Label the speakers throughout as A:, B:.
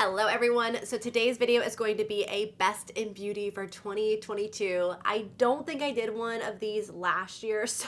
A: Hello everyone. So today's video is going to be a best in beauty for 2022. I don't think I did one of these last year, so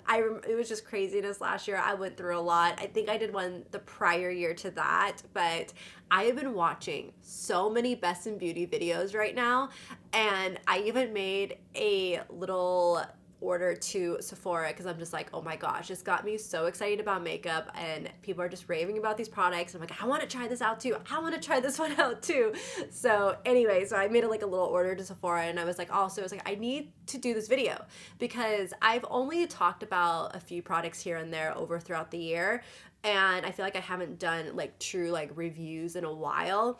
A: it was just craziness last year. I went through a lot. I think I did one the prior year to that, but I have been watching so many best in beauty videos right now, and I even made a little order to Sephora because I'm just like, oh my gosh, it's got me so excited about makeup, and people are just raving about these products. I'm like, I want to try this out too. I want to try this one out too. So anyway, so I made a little order to Sephora, and I was like, I need to do this video because I've only talked about a few products here and there throughout the year, and I feel like I haven't done true reviews in a while.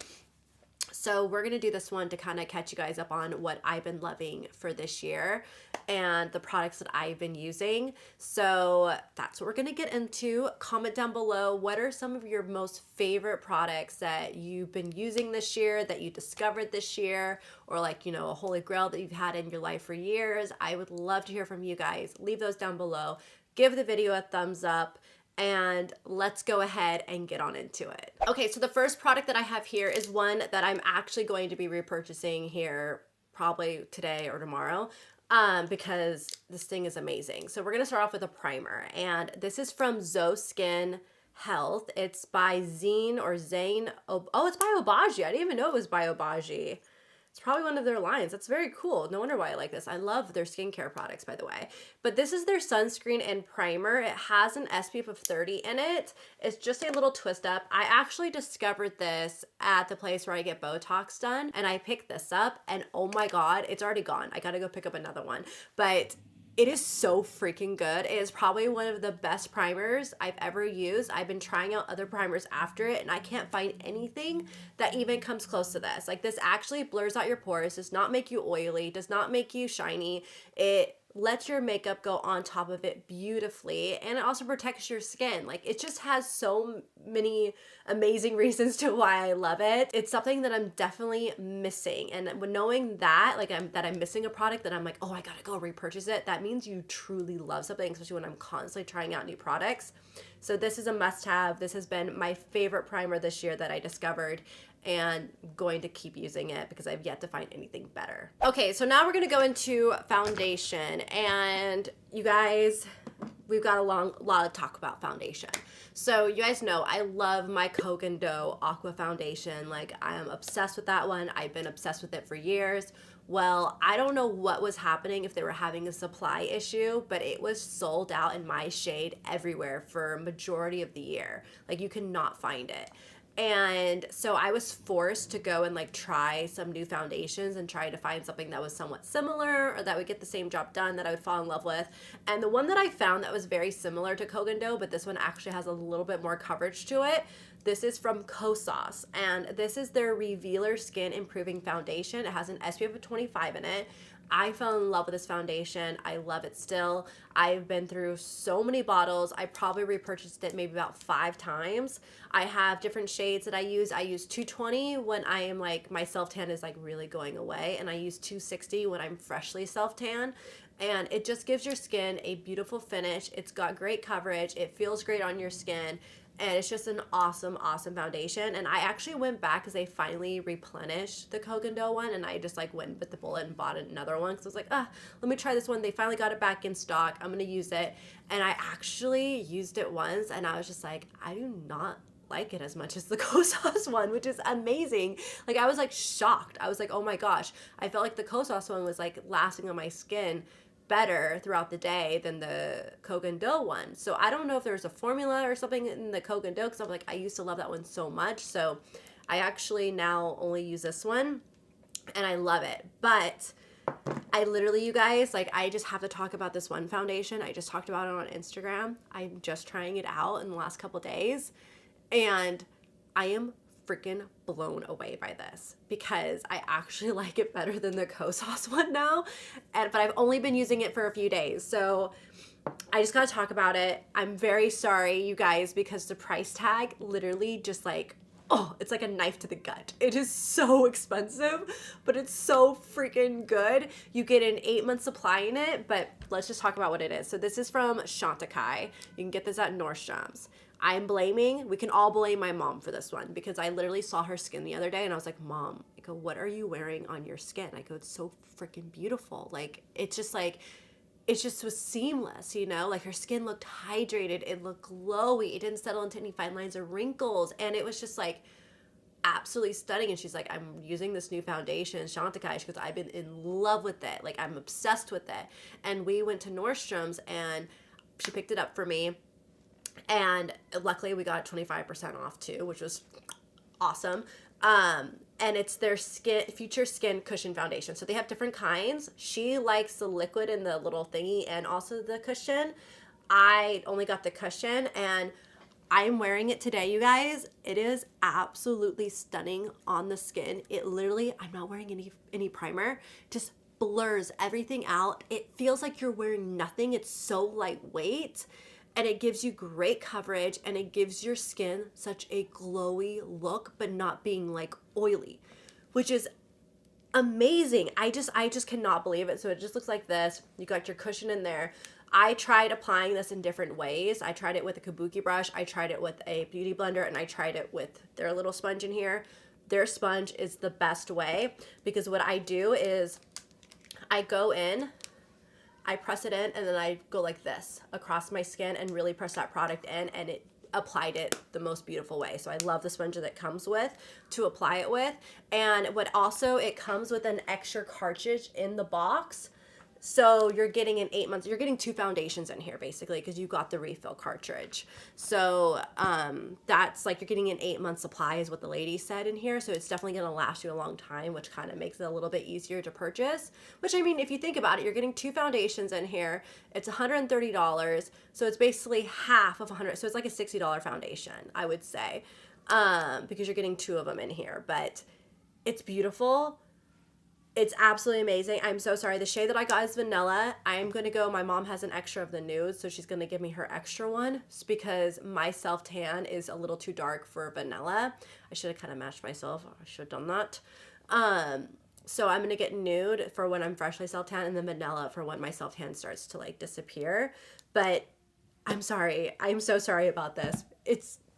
A: So we're going to do this one to kind of catch you guys up on what I've been loving for this year and the products that I've been using. So that's what we're going to get into. Comment down below, what are some of your most favorite products that you've been using this year, that you discovered this year, or a holy grail that you've had in your life for years. I would love to hear from you guys. Leave those down below. Give the video a thumbs up. And let's go ahead and get on into it. Okay, so the first product that I have here is one that I'm actually going to be repurchasing here probably today or tomorrow because this thing is amazing. So we're gonna start off with a primer, and this is from Zoe Skin Health. It's by Zane. Oh, it's by Obagi. I didn't even know it was by Obagi. It's probably one of their lines. That's very cool. No wonder why I like this. I love their skincare products, by the way. But this is their sunscreen and primer. It has an SPF of 30 in it. It's just a little twist up. I actually discovered this at the place where I get Botox done, and I picked this up, and oh my God, it's already gone. I gotta go pick up another one. But it is so freaking good. It is probably one of the best primers I've ever used. I've been trying out other primers after it, and I can't find anything that even comes close to this. This actually blurs out your pores, does not make you oily, does not make you shiny. It lets your makeup go on top of it beautifully, and it also protects your skin. It just has so many amazing reasons to why I love it. It's something that I'm definitely missing, and when knowing that I'm missing a product that I'm like, oh, I gotta go repurchase it, that means you truly love something, especially when I'm constantly trying out new products. So this is a must-have. This has been my favorite primer this year that I discovered, and going to keep using it because I've yet to find anything better. Okay, so now we're gonna go into foundation, and you guys, we've got a lot of talk about foundation. So you guys know I love my Coke and Dough Aqua Foundation. I am obsessed with that one. I've been obsessed with it for years. Well, I don't know what was happening, if they were having a supply issue, but it was sold out in my shade everywhere for a majority of the year. You cannot find it. And so I was forced to go and try some new foundations and try to find something that was somewhat similar or that would get the same job done, that I would fall in love with. And the one that I found that was very similar to Coke and Dough, but this one actually has a little bit more coverage to it. This is from Kosas, and this is their Revealer Skin Improving Foundation. It has an SPF of 25 in it. I fell in love with this foundation. I love it still. I've been through so many bottles. I probably repurchased it maybe about 5 times. I have different shades that I use. I use 220 when I am my self-tan is really going away, and I use 260 when I'm freshly self-tan. And it just gives your skin a beautiful finish. It's got great coverage. It feels great on your skin. And it's just an awesome, awesome foundation. And I actually went back because they finally replenished the Coke and Dough one, and I just went with the bullet and bought another one because I was like, let me try this one. They finally got it back in stock. I'm gonna use it. And I actually used it once, and I was just like, I do not like it as much as the Kosas one, which is amazing. I was shocked. I was like, oh my gosh. I felt like the Kosas one was lasting on my skin better throughout the day than the Coke and Dough one. So I don't know if there's a formula or something in the Coke and Dough, because I'm I used to love that one so much. So I actually now only use this one, and I love it. But I literally, you guys, I just have to talk about this one foundation. I just talked about it on Instagram. I'm just trying it out in the last couple days, and I am freaking blown away by this because I actually like it better than the Kosas one now, but I've only been using it for a few days, so I just gotta talk about it. I'm very sorry, you guys, because the price tag literally just it's like a knife to the gut. It is so expensive, but it's so freaking good. You get an 8-month supply in it, but let's just talk about what it is. So this is from Chantecaille. You can get this at Nordstrom's. we can all blame my mom for this one, because I literally saw her skin the other day and I was like, Mom, I go, what are you wearing on your skin? I go, it's so freaking beautiful. Like, it's just like, it just was seamless, you know? Like, her skin looked hydrated, it looked glowy, it didn't settle into any fine lines or wrinkles, and it was just like absolutely stunning. And she's like, I'm using this new foundation, Chantecaille, because I've been in love with it. Like, I'm obsessed with it. And we went to Nordstrom's and she picked it up for me. And luckily we got 25% off too, which was awesome. And it's their Future Skin Cushion Foundation. So they have different kinds. She likes the liquid in the little thingy and also the cushion. I only got the cushion, and I'm wearing it today, you guys. It is absolutely stunning on the skin. It literally, I'm not wearing any primer, just blurs everything out. It feels like you're wearing nothing. It's so lightweight. And it gives you great coverage, and it gives your skin such a glowy look, but not being like oily, which is amazing. I just cannot believe it. So it just looks like this. You got your cushion in there. I tried applying this in different ways. I tried it with a kabuki brush, I tried it with a beauty blender, and I tried it with their little sponge in here. Their sponge is the best way, because what I do is I go in, I press it in, and then I go like this across my skin and really press that product in, and it applied it the most beautiful way. So I love the sponge that it comes with to apply it with. And what also, it comes with an extra cartridge in the box. So you're getting in 8 months, you're getting 2 foundations in here basically, because you got the refill cartridge. So that's like, you're getting an 8 month supply is what the lady said in here. So it's definitely going to last you a long time, which kind of makes it a little bit easier to purchase. Which, I mean, if you think about it, you're getting 2 foundations in here. It's $130. So it's basically half of $100. So it's like a $60 foundation, I would say, because you're getting 2 of them in here. But it's beautiful. It's absolutely amazing. I'm so sorry. The shade that I got is vanilla. I'm going to go, my mom has an extra of the nude, so she's going to give me her extra one, just because my self-tan is a little too dark for vanilla. I should have kind of matched myself. I should have done that. So I'm going to get nude for when I'm freshly self-tan, and then vanilla for when my self-tan starts to like disappear. But I'm sorry. I'm so sorry about this.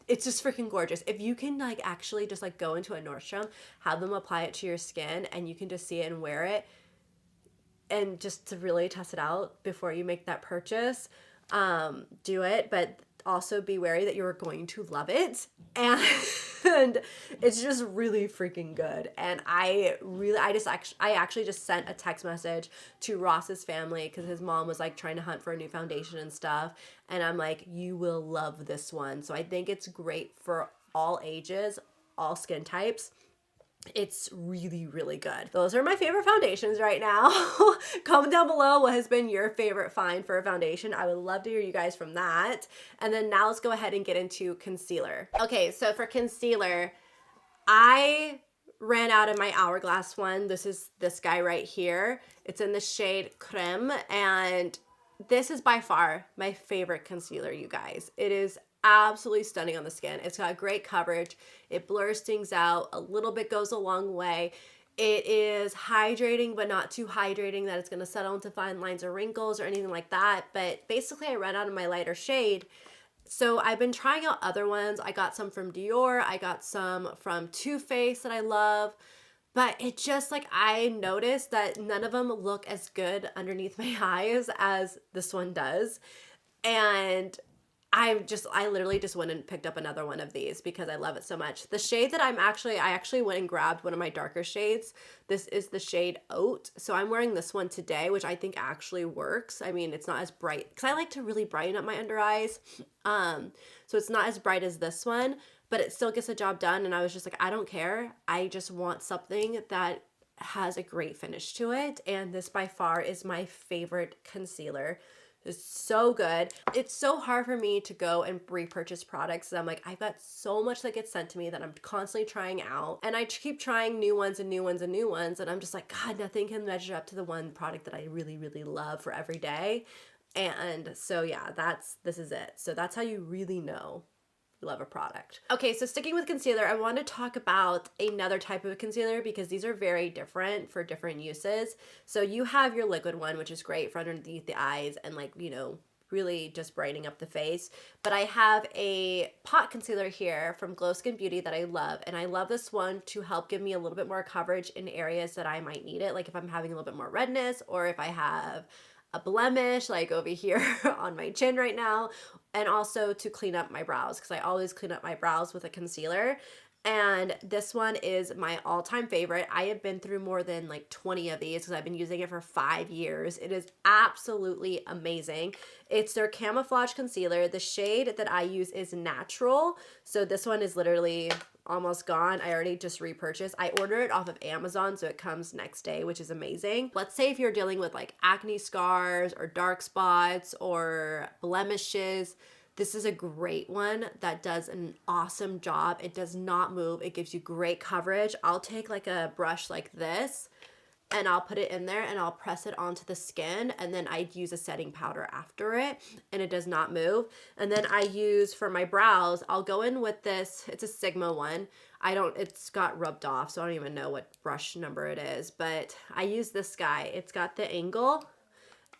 A: It's just freaking gorgeous. If you can like actually just like go into a Nordstrom, have them apply it to your skin, and you can just see it and wear it, and just to really test it out before you make that purchase, do it. But also be wary that you're going to love it, and it's just really freaking good. And I actually just sent a text message to Ross's family, because his mom was like trying to hunt for a new foundation and stuff, and I'm like, you will love this one. So I think it's great for all ages, all skin types. It's really, really good. Those are my favorite foundations right now. Comment down below what has been your favorite find for a foundation. I would love to hear you guys from that. And then now let's go ahead and get into concealer. Okay, so for concealer, I ran out of my Hourglass one. This is this guy right here. It's in the shade Creme, and this is by far my favorite concealer, you guys. It is absolutely stunning on the skin. It's got great coverage. It blurs things out. A little bit goes a long way. It is hydrating, but not too hydrating that it's going to settle into fine lines or wrinkles or anything like that. But basically, I ran out of my lighter shade. So I've been trying out other ones. I got some from Dior. I got some from Too Faced that I love. But it just like, I noticed that none of them look as good underneath my eyes as this one does. And I literally just went and picked up another one of these because I love it so much. The shade that I actually went and grabbed one of my darker shades. This is the shade Oat. So I'm wearing this one today, which I think actually works. I mean, it's not as bright, because I like to really brighten up my under eyes. So it's not as bright as this one, but it still gets the job done. And I was just like, I don't care. I just want something that has a great finish to it. And this by far is my favorite concealer. It's so good. It's so hard for me to go and repurchase products. I'm like, I've got so much that gets sent to me that I'm constantly trying out. And I keep trying new ones and new ones and new ones. And I'm just like, God, nothing can measure up to the one product that I really, really love for every day. And so yeah, this is it. So that's how you really know you love a product. Okay, so sticking with concealer, I want to talk about another type of concealer, because these are very different for different uses. So you have your liquid one, which is great for underneath the eyes and like, you know, really just brightening up the face. But I have a pot concealer here from Glow Skin Beauty that I love, and I love this one to help give me a little bit more coverage in areas that I might need it, like if I'm having a little bit more redness, or if I have a blemish like over here on my chin right now, and also to clean up my brows, because I always clean up my brows with a concealer. And this one is my all-time favorite. I have been through more than like 20 of these because I've been using it for 5 years. It is absolutely amazing. It's their camouflage concealer. The shade that I use is natural. So this one is literally almost gone. I already just repurchased. I ordered it off of Amazon, so it comes next day, which is amazing. Let's say if you're dealing with like acne scars or dark spots or blemishes, this is a great one that does an awesome job. It does not move. It gives you great coverage. I'll take like a brush like this and I'll put it in there and I'll press it onto the skin, and then I use a setting powder after it, and it does not move. And then I use for my brows, I'll go in with this, it's a Sigma one. It's got rubbed off, so I don't even know what brush number it is, but I use this guy. It's got the angle,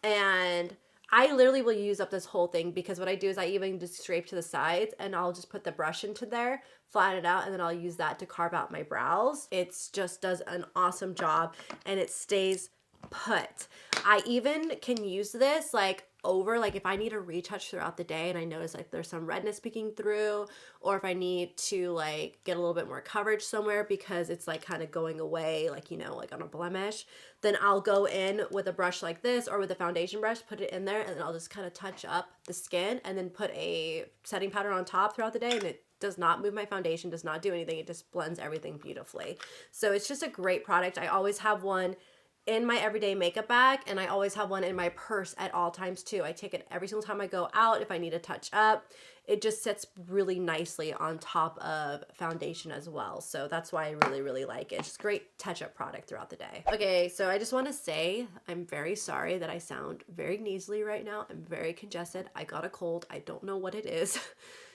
A: and I literally will use up this whole thing, because what I do is I even just scrape to the sides and I'll just put the brush into there, flatten it out, and then I'll use that to carve out my brows. It just does an awesome job and it stays put. I even can use this like over, like if I need a retouch throughout the day and I notice like there's some redness peeking through, or if I need to like get a little bit more coverage somewhere because it's like kind of going away, like, you know, like on a blemish, then I'll go in with a brush like this or with a foundation brush, put it in there, and then I'll just kind of touch up the skin and then put a setting powder on top throughout the day, and it does not move my foundation, does not do anything. It just blends everything beautifully. So it's just a great product. I always have one in my everyday makeup bag, and I always have one in my purse at all times too. I take it every single time I go out if I need to touch up. It just sits really nicely on top of foundation as well. So that's why I really, really like it. It's just a great touch-up product throughout the day. Okay, so I just want to say I'm very sorry that I sound very nasally right now. I'm very congested. I got a cold. I don't know what it is.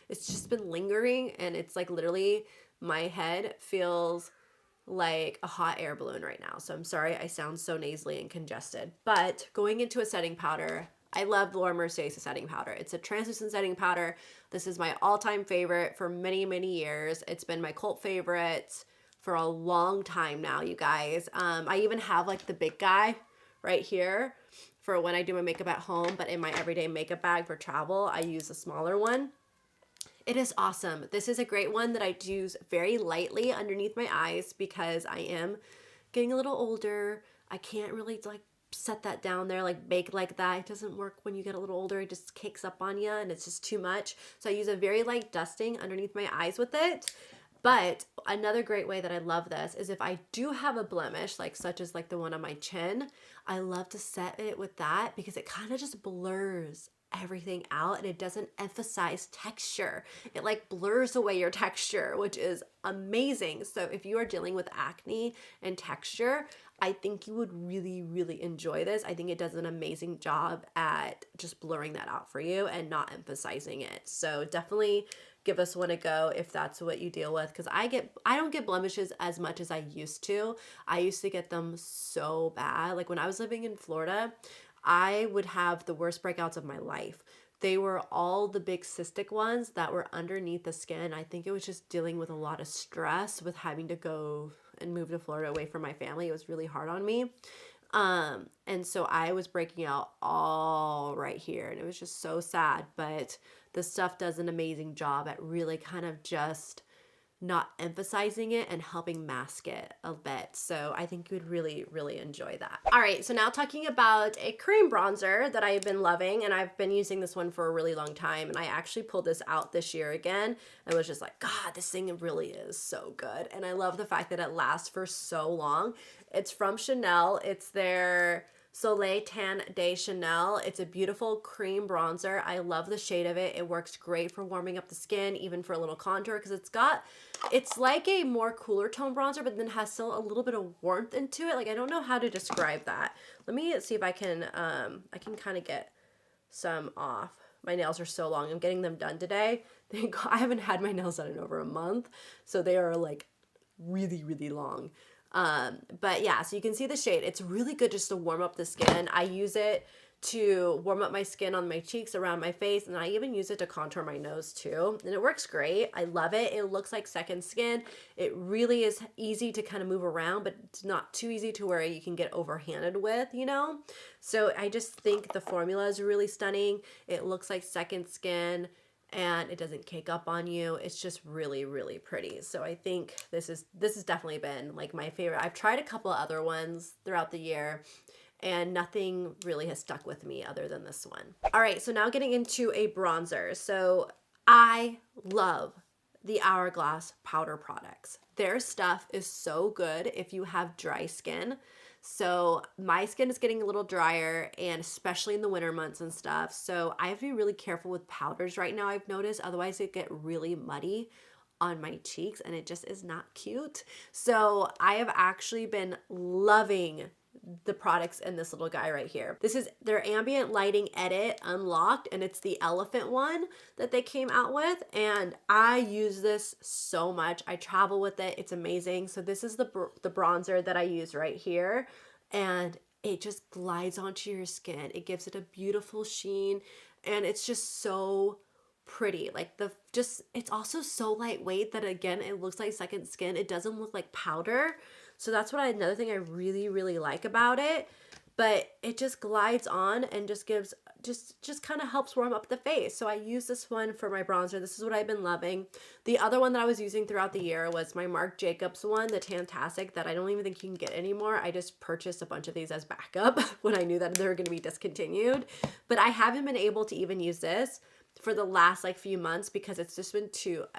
A: It's just been lingering, and it's like literally my head feels like a hot air balloon right now. So I'm sorry I sound so nasally and congested. But going into a setting powder, I love Laura Mercier's setting powder. It's a translucent setting powder. This is my all-time favorite for many, many years. It's been my cult favorite for a long time now, you guys. I even have like the big guy right here for when I do my makeup at home, but in my everyday makeup bag for travel, I use a smaller one. It is awesome. This is a great one that I use very lightly underneath my eyes because I am getting a little older. I can't really like set that down there, like bake like that. It doesn't work when you get a little older. It just cakes up on you and it's just too much. So I use a very light dusting underneath my eyes with it. But another great way that I love this is if I do have a blemish, like such as like the one on my chin, I love to set it with that because it kind of just blurs everything out and it doesn't emphasize texture. It like blurs away your texture, which is amazing. So if you are dealing with acne and texture, I think you would really, really enjoy this. I think it does an amazing job at just blurring that out for you and not emphasizing it. So definitely give this one a go if that's what you deal with, because I don't get blemishes as much as I used to. I used to get them so bad. Like when I was living in Florida, I would have the worst breakouts of my life. They were all the big cystic ones that were underneath the skin. I think it was just dealing with a lot of stress with having to go and move to Florida away from my family. It was really hard on me. And so I was breaking out all right here, and it was just so sad. But this stuff does an amazing job at really kind of just not emphasizing it and helping mask it a bit. So I think you would really, really enjoy that. All right, so now talking about a cream bronzer that I've been loving, and I've been using this one for a really long time, and I actually pulled this out this year again and was just like, God, this thing really is so good. And I love the fact that it lasts for so long. It's from Chanel. It's their Soleil Tan de Chanel. It's a beautiful cream bronzer. I love the shade of it. It works great for warming up the skin, even for a little contour, because it's like a more cooler tone bronzer, but then has still a little bit of warmth into it. Like, I don't know how to describe that. Let me see if I can kind of get some off. My nails are so long. I'm getting them done today. I haven't had my nails done in over a month, so they are like really, really long. But yeah, so you can see the shade. It's really good just to warm up the skin. I use it to warm up my skin on my cheeks, around my face, and I even use it to contour my nose too. And it works great. I love it. It looks like second skin. It really is easy to kind of move around, but it's not too easy to where you can get overhanded with, you know? So I just think the formula is really stunning. It looks like second skin and it doesn't cake up on you. It's just really, really pretty. So I think this has definitely been like my favorite. I've tried a couple of other ones throughout the year, and nothing really has stuck with me other than this one. All right, so now getting into a bronzer. So I love the Hourglass powder products. Their stuff is so good if you have dry skin. So my skin is getting a little drier, and especially in the winter months and stuff. So I have to be really careful with powders right now, I've noticed. Otherwise it get really muddy on my cheeks and it just is not cute. So I have actually been loving the products in this little guy right here. This is their ambient lighting edit unlocked, and it's the elephant one that they came out with, and I use this so much. I travel with it. It's amazing. So this is the bronzer that I use right here, and it just glides onto your skin. It gives it a beautiful sheen, and it's just so pretty. Like it's also so lightweight that again, it looks like second skin. It doesn't look like powder. So that's another thing I really, really like about it. But it just glides on and just gives, just kind of helps warm up the face. So I use this one for my bronzer. This is what I've been loving. The other one that I was using throughout the year was my Marc Jacobs one, the Tantastic, that I don't even think you can get anymore. I just purchased a bunch of these as backup when I knew that they were going to be discontinued. But I haven't been able to even use this for the last like few months because it's just been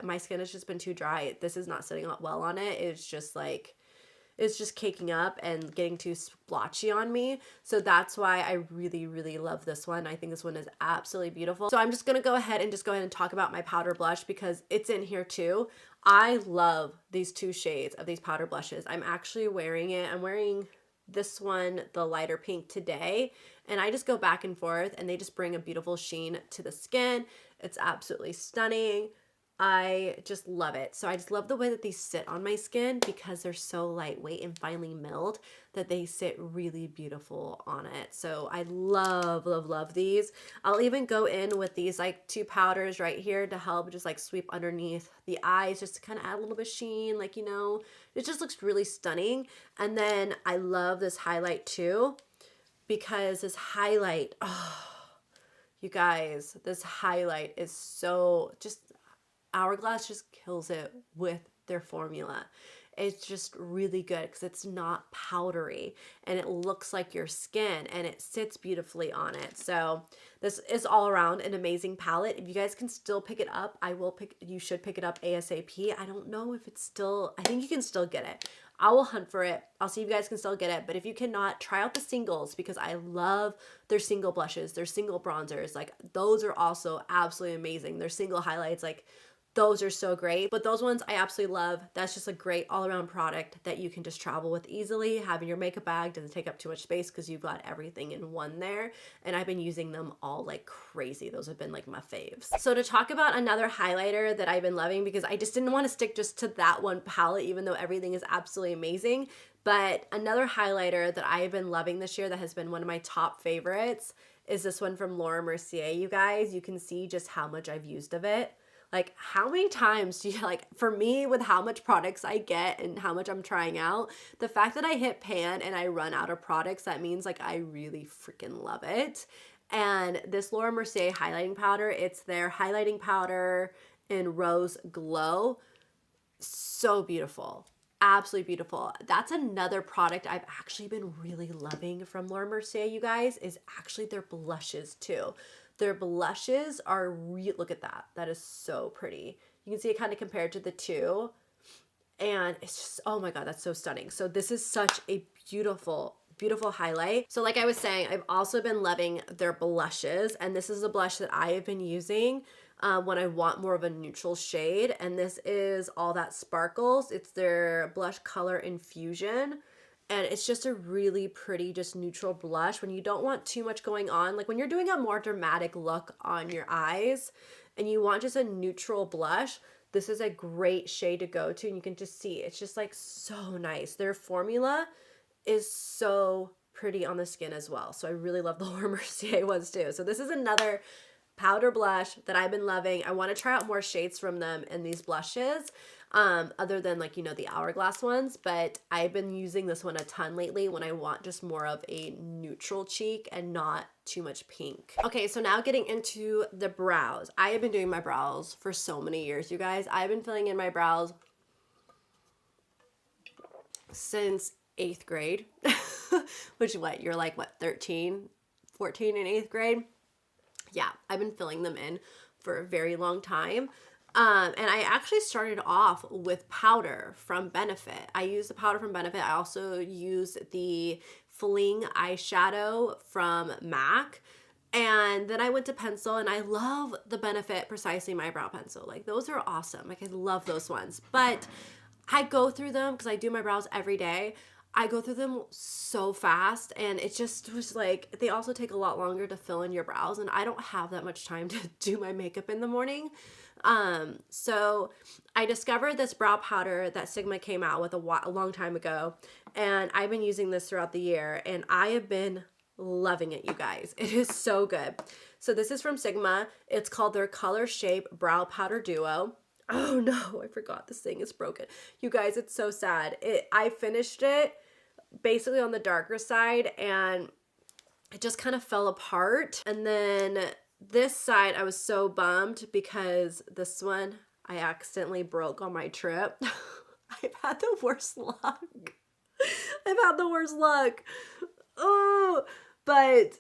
A: my skin has just been too dry. This is not sitting up well on it. It's just like, it's just caking up and getting too splotchy on me. So that's why I really, really love this one. I think this one is absolutely beautiful. So I'm just gonna go ahead and talk about my powder blush because it's in here too. I love these two shades of these powder blushes. I'm actually wearing it. I'm wearing this one, the lighter pink, today, and I just go back and forth and they just bring a beautiful sheen to the skin. It's absolutely stunning. I just love it. So I just love the way that these sit on my skin because they're so lightweight and finely milled that they sit really beautiful on it. So I love, love, love these. I'll even go in with these like two powders right here to help just like sweep underneath the eyes just to kind of add a little bit of sheen, like, you know, it just looks really stunning. And then I love this highlight too because this highlight, oh, you guys, this highlight is so just, Hourglass just kills it with their formula. It's just really good because it's not powdery and it looks like your skin and it sits beautifully on it. So this is all around an amazing palette. If you guys can still pick it up, you should pick it up ASAP. I don't know if it's still, I think you can still get it. I will hunt for it. I'll see if you guys can still get it. But if you cannot, try out the singles because I love their single blushes, their single bronzers. Like those are also absolutely amazing. Their single highlights, like those are so great, but those ones I absolutely love. That's just a great all-around product that you can just travel with easily. Having your makeup bag doesn't take up too much space because you've got everything in one there, and I've been using them all like crazy. Those have been like my faves. So to talk about another highlighter that I've been loving, because I just didn't want to stick just to that one palette even though everything is absolutely amazing, but another highlighter that I have been loving this year that has been one of my top favorites is this one from Laura Mercier. You guys, you can see just how much I've used of it. Like, how many times do you, like, for me, with how much products I get and how much I'm trying out, the fact that I hit pan and I run out of products, that means, like, I really freaking love it. And this Laura Mercier highlighting powder, it's their highlighting powder in Rose Glow. So beautiful. Absolutely beautiful. That's another product I've actually been really loving from Laura Mercier, you guys, is actually their blushes, too. Their blushes are look at that. That is so pretty. You can see it kind of compared to the two. And it's just, oh my God, that's so stunning. So this is such a beautiful, beautiful highlight. So like I was saying, I've also been loving their blushes. And this is a blush that I have been using when I want more of a neutral shade. And this is All That Sparkles. It's their blush color infusion. And it's just a really pretty, just neutral blush when you don't want too much going on. Like when you're doing a more dramatic look on your eyes and you want just a neutral blush, this is a great shade to go to. And you can just see, it's just like so nice. Their formula is so pretty on the skin as well. So I really love the Laura Mercier ones too. So this is another powder blush that I've been loving. I want to try out more shades from them in these blushes, other than like, you know, the Hourglass ones, but I've been using this one a ton lately when I want just more of a neutral cheek and not too much pink. Okay, so now getting into the brows. I have been doing my brows for so many years, you guys. I've been filling in my brows since 8th grade, which what, you're like, what, 13, 14 in 8th grade? Yeah, I've been filling them in for a very long time. And I actually started off with powder from Benefit. I use the powder from Benefit. I also use the Fling eyeshadow from MAC. And then I went to pencil, and I love the Benefit Precisely My Brow Pencil. Like, those are awesome. Like, I love those ones. But I go through them because I do my brows every day. I go through them so fast, and it just was like, they also take a lot longer to fill in your brows, and I don't have that much time to do my makeup in the morning. So I discovered this brow powder that Sigma came out with a long time ago, and I've been using this throughout the year, and I have been loving it, you guys. It is so good. So this is from Sigma. It's called their Color Shape Brow Powder Duo. Oh no, I forgot this thing is broken. You guys, it's so sad. I finished it basically on the darker side, and it just kind of fell apart. And then this side, I was so bummed because this one I accidentally broke on my trip. I've had the worst luck. I've had the worst luck. Oh, but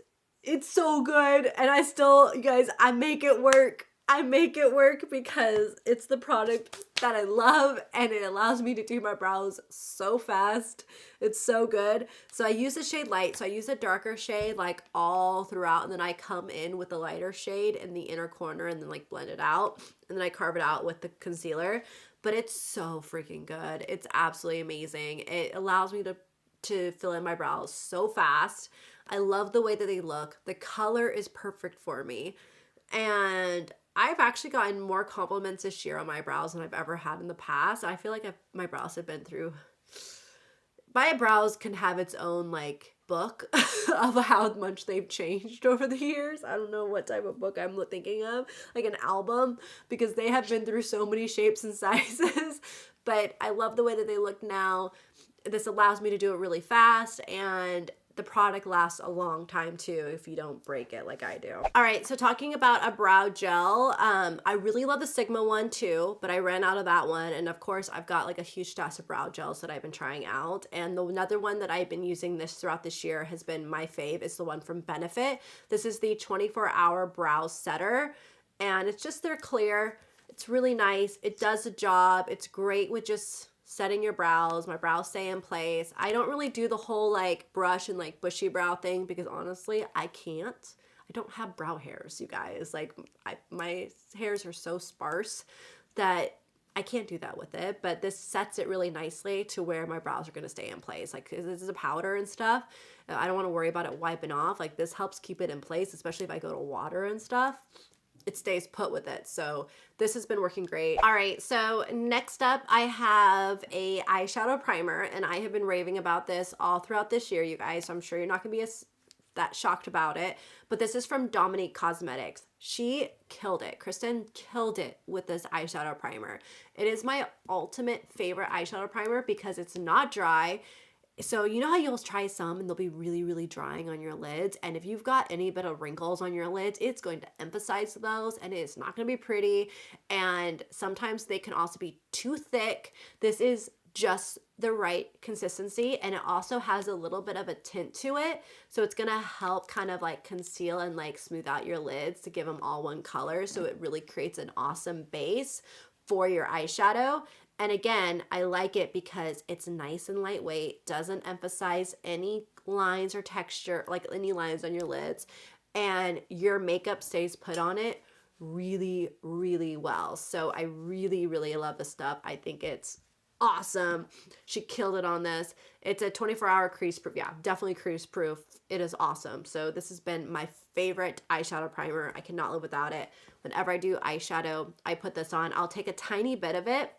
A: it's so good. And I still, you guys, I make it work. I make it work because it's the product that I love, and it allows me to do my brows so fast. It's so good. So I use the shade Light. So I use a darker shade like all throughout, and then I come in with the lighter shade in the inner corner and then like blend it out. And then I carve it out with the concealer. But it's so freaking good. It's absolutely amazing. It allows me to fill in my brows so fast. I love the way that they look. The color is perfect for me. And I've actually gotten more compliments this year on my brows than I've ever had in the past. I feel like my brows have been through... My brows can have its own, like, book of how much they've changed over the years. I don't know what type of book I'm thinking of. Like an album, because they have been through so many shapes and sizes. But I love the way that they look now. This allows me to do it really fast, and the product lasts a long time too if you don't break it like I do. All right, so talking about a brow gel, I really love the Sigma one too, but I ran out of that one. And of course, I've got like a huge stash of brow gels that I've been trying out. And another one that I've been using throughout this year has been my fave. It's the one from Benefit. This is the 24-hour brow setter, and it's just their clear. It's really nice. It does the job. It's great with just setting your brows. My brows stay in place. I don't really do the whole like brush and like bushy brow thing because honestly, I can't. I don't have brow hairs, you guys. Like my hairs are so sparse that I can't do that with it, but this sets it really nicely to where my brows are going to stay in place. Like this is a powder and stuff. I don't want to worry about it wiping off. Like this helps keep it in place, especially if I go to water and stuff. It stays put with it. So this has been working great. All right, so next up I have a eyeshadow primer, and I have been raving about this all throughout this year, you guys. So I'm sure you're not gonna be that shocked about it, but this is from Dominique Cosmetics. She killed it. Kristen killed it with this eyeshadow primer. It is my ultimate favorite eyeshadow primer because it's not dry. So you know how you'll try some and they'll be really, really drying on your lids? And if you've got any bit of wrinkles on your lids, it's going to emphasize those, and it's not going to be pretty. And sometimes they can also be too thick. This is just the right consistency, and it also has a little bit of a tint to it. So it's going to help kind of like conceal and like smooth out your lids to give them all one color. So it really creates an awesome base for your eyeshadow. And again, I like it because it's nice and lightweight, doesn't emphasize any lines or texture, like any lines on your lids, and your makeup stays put on it really, really well. So I really, really love this stuff. I think it's awesome. She killed it on this. It's a 24-hour crease proof. Yeah, definitely crease proof. It is awesome. So this has been my favorite eyeshadow primer. I cannot live without it. Whenever I do eyeshadow, I put this on. I'll take a tiny bit of it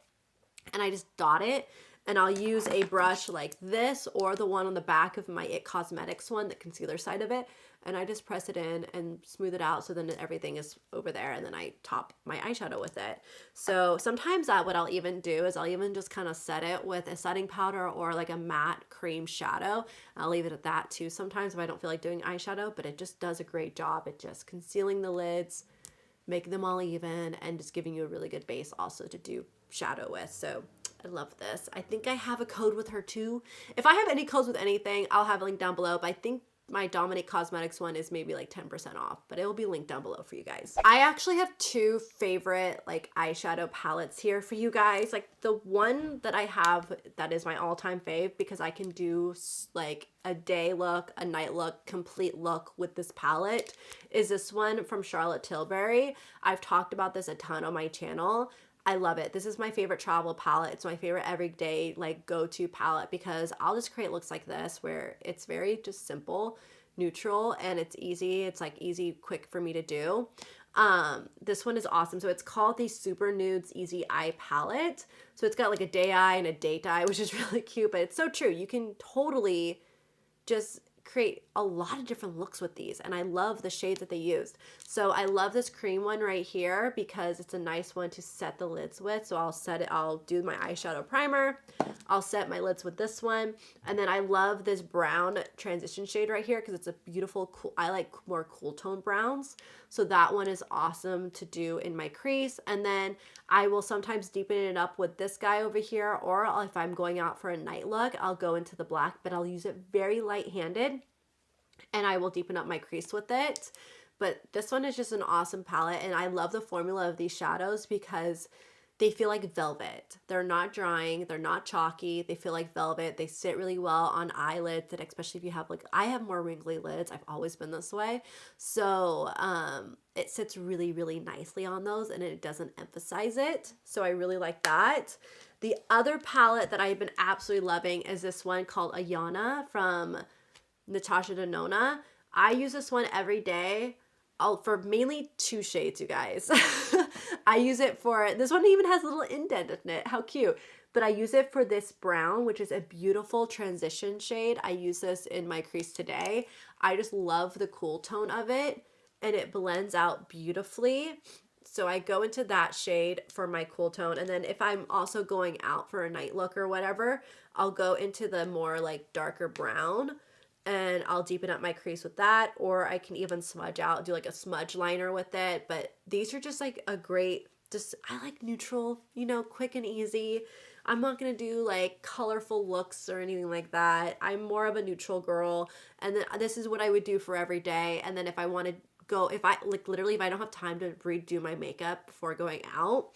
A: and I just dot it, and I'll use a brush like this or the one on the back of my It Cosmetics one, the concealer side of it, and I just press it in and smooth it out so then everything is over there, and then I top my eyeshadow with it. So sometimes what I'll even do is I'll even just kind of set it with a setting powder or like a matte cream shadow. I'll leave it at that too sometimes if I don't feel like doing eyeshadow, but it just does a great job at just concealing the lids, making them all even, and just giving you a really good base also to do shadow with. So I love this. I think I have a code with her too. If I have any codes with anything, I'll have a link down below, but I think my Dominic Cosmetics one is maybe like 10% off, but it will be linked down below for you guys. I actually have two favorite like eyeshadow palettes here for you guys. Like the one that I have that is my all-time fave because I can do like a day look, a night look, complete look with this palette is this one from Charlotte Tilbury. I've talked about this a ton on my channel. I love it. This is my favorite travel palette. It's my favorite everyday like go-to palette because I'll just create looks like this where it's very just simple, neutral, and it's easy. It's like easy, quick for me to do. This one is awesome. So it's called the Super Nudes Easy Eye Palette. So it's got like a day eye and a date eye, which is really cute, but it's so true. You can totally just create a lot of different looks with these, and I love the shades that they used. So I love this cream one right here because it's a nice one to set the lids with. So I'll do my eyeshadow primer, I'll set my lids with this one, and then I love this brown transition shade right here because it's a beautiful cool, I like more cool tone browns, so that one is awesome to do in my crease. And then I will sometimes deepen it up with this guy over here, or if I'm going out for a night look, I'll go into the black, but I'll use it very light-handed and I will deepen up my crease with it. But this one is just an awesome palette, and I love the formula of these shadows because they feel like velvet. They're not drying, they're not chalky, they feel like velvet. They sit really well on eyelids, and especially if you have like, I have more wrinkly lids, I've always been this way. So it sits really, really nicely on those and it doesn't emphasize it. So I really like that. The other palette that I've been absolutely loving is this one called Ayana from Natasha Denona. I use this one every day. For mainly two shades, you guys. I use it for, this one even has a little indent in it. How cute. But I use it for this brown, which is a beautiful transition shade. I use this in my crease today. I just love the cool tone of it, and it blends out beautifully. So I go into that shade for my cool tone. And then if I'm also going out for a night look or whatever, I'll go into the more like darker brown, and I'll deepen up my crease with that, or I can even smudge out, do like a smudge liner with it. But these are just like a great, just, I like neutral, you know, quick and easy. I'm not going to do like colorful looks or anything like that. I'm more of a neutral girl. And then this is what I would do for every day. And then if I want to go, if I like literally, if I don't have time to redo my makeup before going out,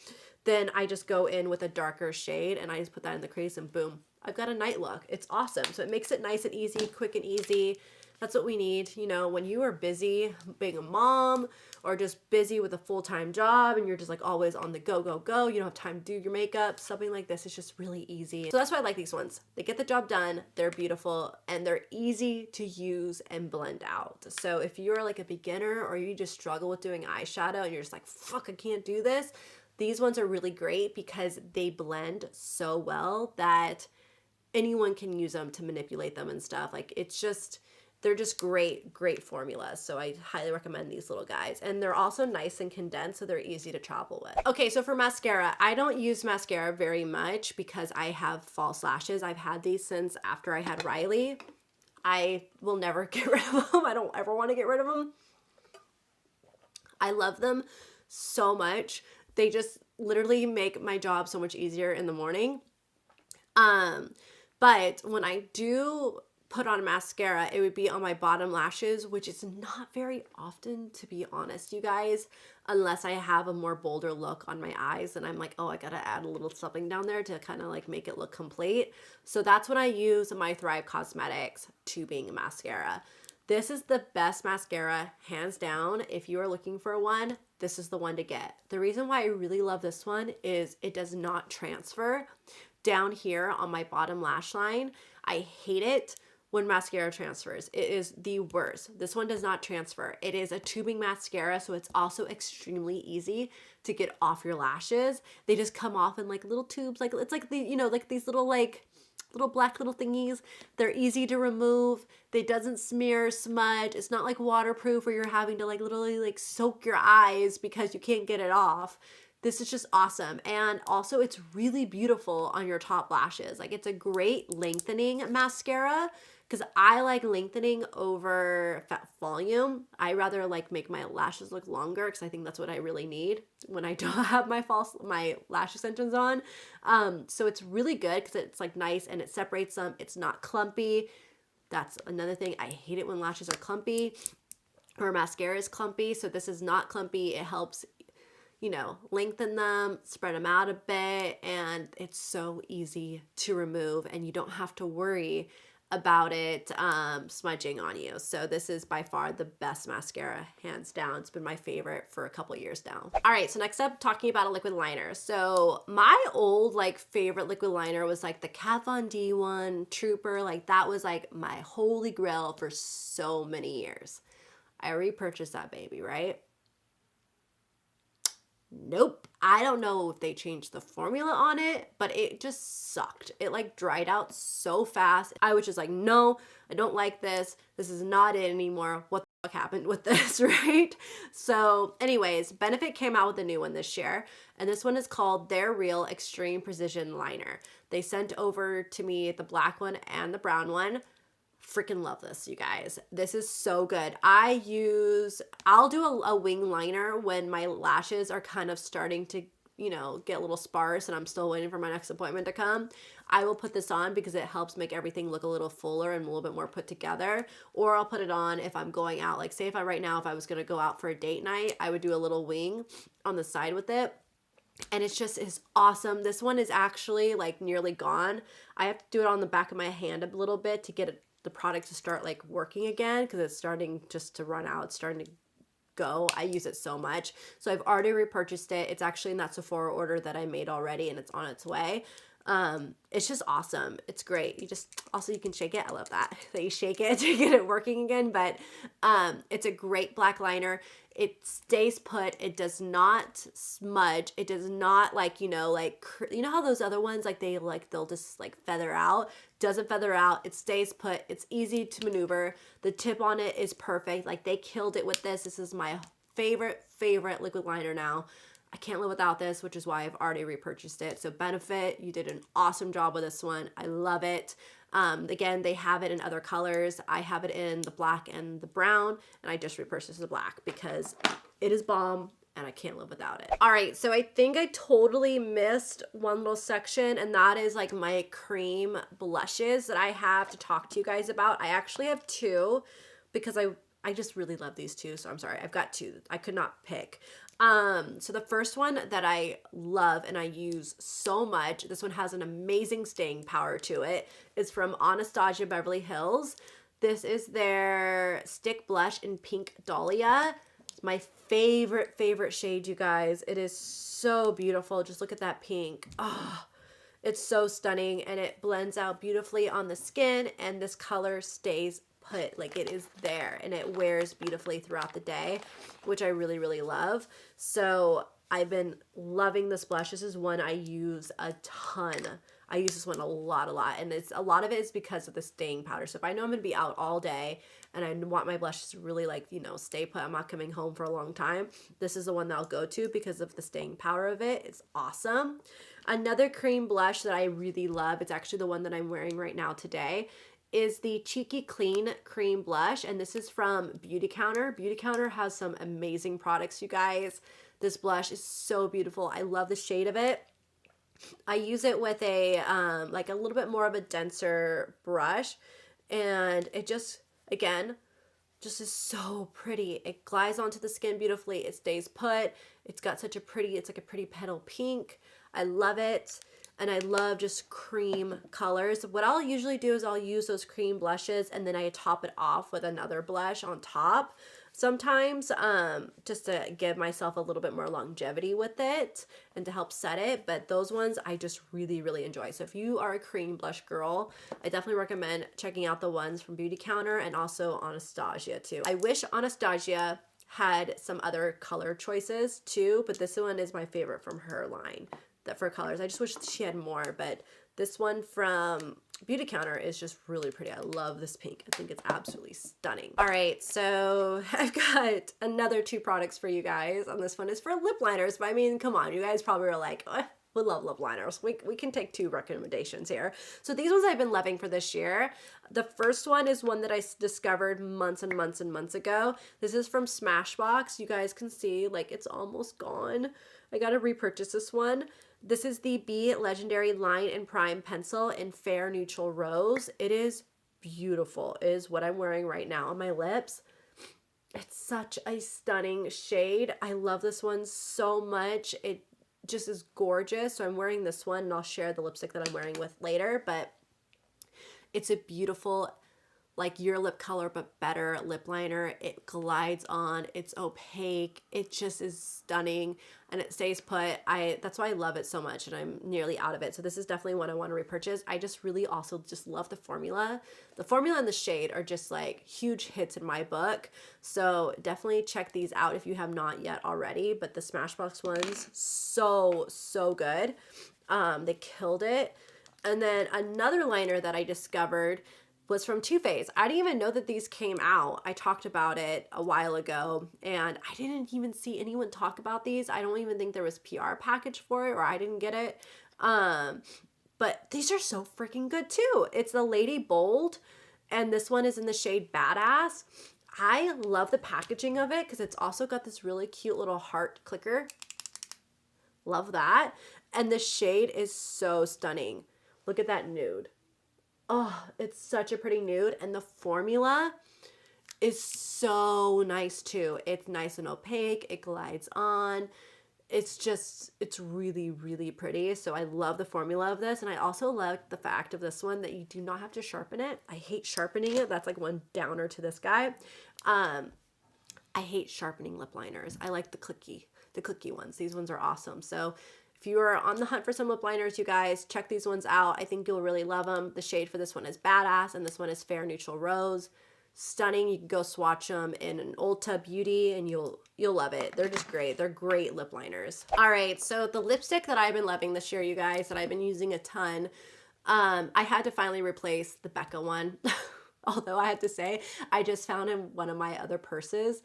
A: then I just go in with a darker shade and I just put that in the crease and boom, I've got a night look. It's awesome. So it makes it nice and easy, quick and easy. That's what we need. You know, when you are busy being a mom or just busy with a full-time job and you're just like always on the go, go, go, you don't have time to do your makeup, something like this is just really easy. So that's why I like these ones. They get the job done, they're beautiful, and they're easy to use and blend out. So if you're like a beginner or you just struggle with doing eyeshadow and you're just like, fuck, I can't do this, these ones are really great because they blend so well that anyone can use them to manipulate them and stuff. Like it's just, they're just great, great formulas. So I highly recommend these little guys. And they're also nice and condensed, so they're easy to travel with. Okay, so for mascara, I don't use mascara very much because I have false lashes. I've had these since after I had Riley. I will never get rid of them. I don't ever want to get rid of them. I love them so much. They just literally make my job so much easier in the morning. But when I do put on mascara, it would be on my bottom lashes, which is not very often, to be honest, you guys, unless I have a more bolder look on my eyes and I'm like, oh, I gotta add a little something down there to kind of like make it look complete. So that's when I use my Thrive Cosmetics tubing mascara. This is the best mascara, hands down. If you are looking for one, this is the one to get. The reason why I really love this one is it does not transfer down here on my bottom lash line. I hate it when mascara transfers. It is the worst. This one does not transfer. It is a tubing mascara, so it's also extremely easy to get off your lashes. They just come off in like little tubes, like it's like the, you know, like these little like little black little thingies. They're easy to remove. They doesn't smear, smudge. It's not like waterproof where you're having to like literally like soak your eyes because you can't get it off. This is just awesome. And also it's really beautiful on your top lashes. Like it's a great lengthening mascara because I like lengthening over volume. I rather like make my lashes look longer because I think that's what I really need when I don't have my lash extensions on. So it's really good because it's like nice and it separates them. It's not clumpy. That's another thing. I hate it when lashes are clumpy or mascara is clumpy. So this is not clumpy. It helps, you know, lengthen them, spread them out a bit, and it's so easy to remove and you don't have to worry about it smudging on you. So this is by far the best mascara, hands down. It's been my favorite for a couple years now. All right, so next up, talking about a liquid liner. So my old like favorite liquid liner was like the Kat Von D one, Trooper. Like that was like my holy grail for so many years. I repurchased that baby, right? Nope. I don't know if they changed the formula on it, but it just sucked. It like dried out so fast. I was just like, no, I don't like this. This is not it anymore. What the fuck happened with this, right? So anyways, Benefit came out with a new one this year, and this one is called Their Real Extreme Precision Liner. They sent over to me the black one and the brown one. Freaking love this, you guys. This is so good. I'll do a wing liner when my lashes are kind of starting to, you know, get a little sparse and I'm still waiting for my next appointment to come. I will put this on because it helps make everything look a little fuller and a little bit more put together. Or I'll put it on if I'm going out. Like say if I was going to go out for a date night, I would do a little wing on the side with it. And it's just is awesome. This one is actually like nearly gone. I have to do it on the back of my hand a little bit to get the product to start like working again because it's starting just to run out. It's starting to go. I use it so much. So I've already repurchased it. It's actually in that Sephora order that I made already and it's on its way. It's just awesome. It's great. You can shake it. I love that you shake it to get it working again, but it's a great black liner. It stays put. It does not smudge. It does not like, you know how those other ones, like they'll just like feather out. Doesn't feather out. It stays put. It's easy to maneuver. The tip on it is perfect. Like they killed it with this. This is my favorite liquid liner now. I can't live without this, which is why I've already repurchased it. So Benefit, you did an awesome job with this one. I love it. Again, they have it in other colors. I have it in the black and the brown, and I just repurchased the black because it is bomb and I can't live without it. All right, so I think I totally missed one little section, and that is like my cream blushes that I have to talk to you guys about. I actually have two because I just really love these two. So I'm sorry, I've got two. I could not pick. So the first one that I love and I use so much, this one has an amazing staying power to it, is from Anastasia Beverly Hills. This is their stick blush in Pink Dahlia. It's my favorite shade, you guys. It is so beautiful. Just look at that pink. Oh, it's so stunning and it blends out beautifully on the skin, and this color stays put, like it is there, and it wears beautifully throughout the day, which I really love. So I've been loving this blush. This is one I use a ton. I use this one a lot, and a lot of it is because of the staying powder. So if I know I'm gonna be out all day and I want my blushes to really like, you know, stay put, I'm not coming home for a long time, this is the one that I'll go to because of the staying power of it. It's awesome. Another cream blush that I really love, it's actually the one that I'm wearing right now today, is the Cheeky Clean Cream Blush, and this is from Beauty Counter. Beauty Counter has some amazing products, you guys. This blush is so beautiful. I love the shade of it. I use it with a like a little bit more of a denser brush, and it just, again, just is so pretty. It glides onto the skin beautifully. It stays put. It's got such a pretty, it's like a pretty petal pink. I love it. And I love just cream colors. What I'll usually do is I'll use those cream blushes and then I top it off with another blush on top. sometimes, just to give myself a little bit more longevity with it and to help set it. But those ones I just really, really enjoy. So if you are a cream blush girl, I definitely recommend checking out the ones from Beauty Counter and also Anastasia too. I wish Anastasia had some other color choices too, but this one is my favorite from her line that for colors. I just wish she had more, but this one from Beauty Counter is just really pretty. I love this pink. I think it's absolutely stunning. All right, so I've got another 2 products for you guys, and this one is for lip liners. But I mean, come on, you guys probably are like, oh, we love lip liners. We can take 2 recommendations here. So these ones I've been loving for this year. The first one is one that I discovered months and months and months ago. This is from Smashbox. You guys can see, like, it's almost gone. I gotta repurchase this one. This is the Be Legendary Line and Prime Pencil in Fair Neutral Rose. It is beautiful. It is what I'm wearing right now on my lips. It's such a stunning shade. I love this one so much. It just is gorgeous. So I'm wearing this one, and I'll share the lipstick that I'm wearing with later. But it's a beautiful, like your lip color but better lip liner. It glides on, it's opaque, it just is stunning, and it stays put. That's why I love it so much, and I'm nearly out of it. So this is definitely one I want to repurchase. I just really also just love the formula. The formula and the shade are just like huge hits in my book. So definitely check these out if you have not yet already. But the Smashbox ones, so good. They killed it. And then another liner that I discovered was from Too Faced. I didn't even know that these came out. I talked about it a while ago, and I didn't even see anyone talk about these. I don't even think there was PR package for it, or I didn't get it. But these are so freaking good too. It's the Lady Bold, and this one is in the shade Badass. I love the packaging of it because it's also got this really cute little heart clicker. Love that. And the shade is so stunning. Look at that nude. Oh, it's such a pretty nude, and the formula is so nice too. It's nice and opaque, it glides on. It's really, really pretty. So I love the formula of this, and I also like the fact of this one that you do not have to sharpen it. I hate sharpening it. That's like one downer to this guy. I hate sharpening lip liners. I like the clicky ones. These ones are awesome. So if you are on the hunt for some lip liners, you guys, check these ones out. I think you'll really love them. The shade for this one is Badass, and this one is Fair Neutral Rose. Stunning. You can go swatch them in an Ulta Beauty, and you'll love it. They're just great. They're great lip liners. All right, so the lipstick that I've been loving this year, you guys, that I've been using a ton, I had to finally replace the Becca one. Although I have to say, I just found in one of my other purses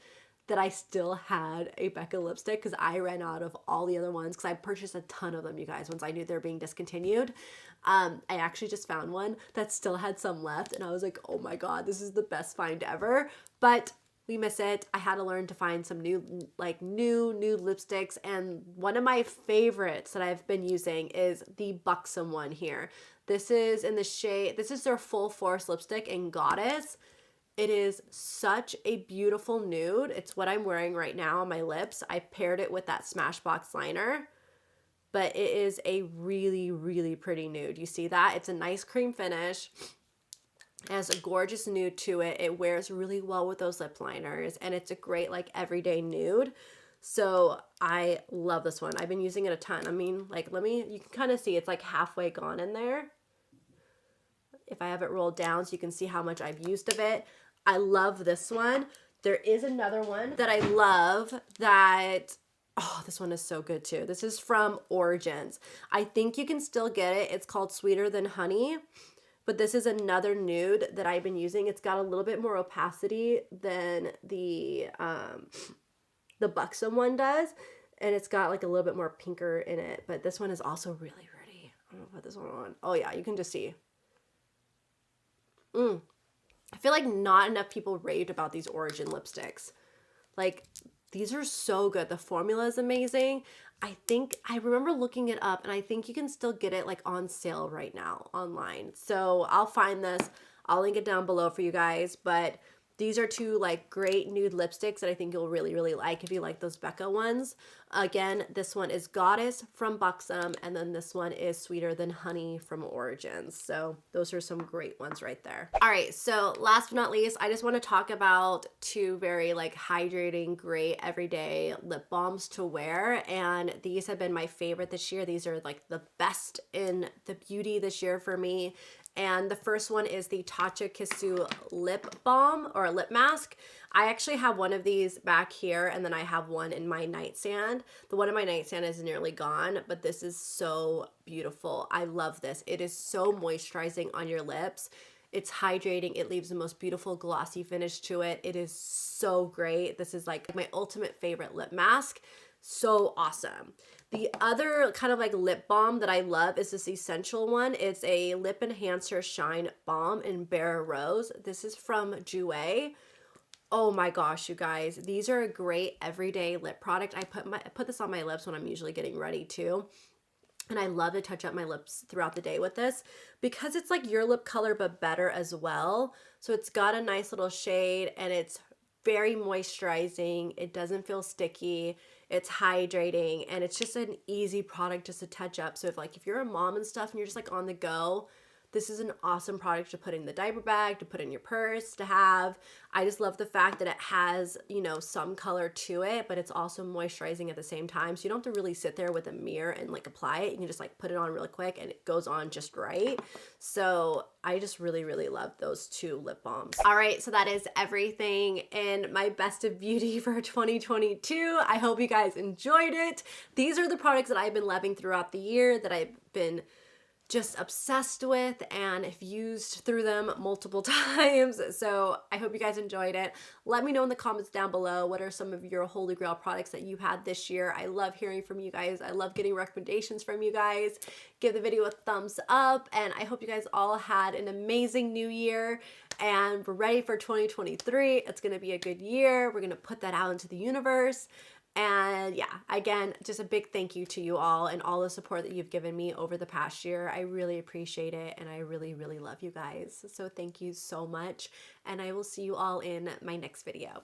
A: that I still had a Becca lipstick because I ran out of all the other ones because I purchased a ton of them, you guys, once I knew they were being discontinued. I actually just found one that still had some left, and I was like, oh my god, this is the best find ever. But we miss it. I had to learn to find some new lipsticks, and one of my favorites that I've been using is the Buxom one here. This is in the shade, this is their Full Force lipstick in Goddess. It is such a beautiful nude. It's what I'm wearing right now on my lips. I paired it with that Smashbox liner, but it is a really, really pretty nude. You see that? It's a nice cream finish. It has a gorgeous nude to it. It wears really well with those lip liners, and it's a great like everyday nude. So I love this one. I've been using it a ton. I mean, like, you can kind of see it's like halfway gone in there. If I have it rolled down so you can see how much I've used of it. I love this one. There is another one that I love that, oh, this one is so good too. This is from Origins. I think you can still get it. It's called Sweeter Than Honey, but this is another nude that I've been using. It's got a little bit more opacity than the Buxom one does, and it's got like a little bit more pinker in it, but this one is also really pretty. I'm gonna put this one on. Oh yeah, you can just see. I feel like not enough people raved about these Origin lipsticks. Like, these are so good. The formula is amazing. I remember looking it up, and I think you can still get it like on sale right now online. So I'll find this. I'll link it down below for you guys. But These are two like great nude lipsticks that I think you'll really, really like if you like those Becca ones. Again, this one is Goddess from Buxom, and then this one is Sweeter Than Honey from Origins. So those are some great ones right there. All right, so last but not least, I just want to talk about two very like hydrating, great everyday lip balms to wear, and these have been my favorite this year. These are like the best in the beauty this year for me. And the first one is the Tatcha Kisu lip balm or lip mask. I actually have one of these back here, and then I have one in my nightstand. The one in my nightstand is nearly gone, but this is so beautiful. I love this. It is so moisturizing on your lips. It's hydrating. It leaves the most beautiful glossy finish to it. It is so great. This is like my ultimate favorite lip mask. So awesome. The other kind of like lip balm that I love is this essential one. It's a lip enhancer shine balm in Bare Rose. This is from Jouer. Oh my gosh, you guys, these are a great everyday lip product. I put this on my lips when I'm usually getting ready too. And I love to touch up my lips throughout the day with this because it's like your lip color but better as well. So it's got a nice little shade and it's very moisturizing. It doesn't feel sticky. It's hydrating, and it's just an easy product just to touch up. So if you're a mom and stuff and you're just like on the go, this is an awesome product to put in the diaper bag, to put in your purse, to have. I just love the fact that it has, you know, some color to it, but it's also moisturizing at the same time. So you don't have to really sit there with a mirror and like apply it. You can just like put it on really quick and it goes on just right. So I just really, really love those two lip balms. All right, so that is everything in my best of beauty for 2022. I hope you guys enjoyed it. These are the products that I've been loving throughout the year, that I've been just obsessed with and have used through them multiple times. So I hope you guys enjoyed it. Let me know in the comments down below, what are some of your holy grail products that you had this year. I love hearing from you guys. I love getting recommendations from you guys. Give the video a thumbs up, and I hope you guys all had an amazing new year and we're ready for 2023. It's gonna be a good year. We're gonna put that out into the universe. And yeah, again, just a big thank you to you all and all the support that you've given me over the past year. I really appreciate it, and I really, really love you guys. So thank you so much, and I will see you all in my next video.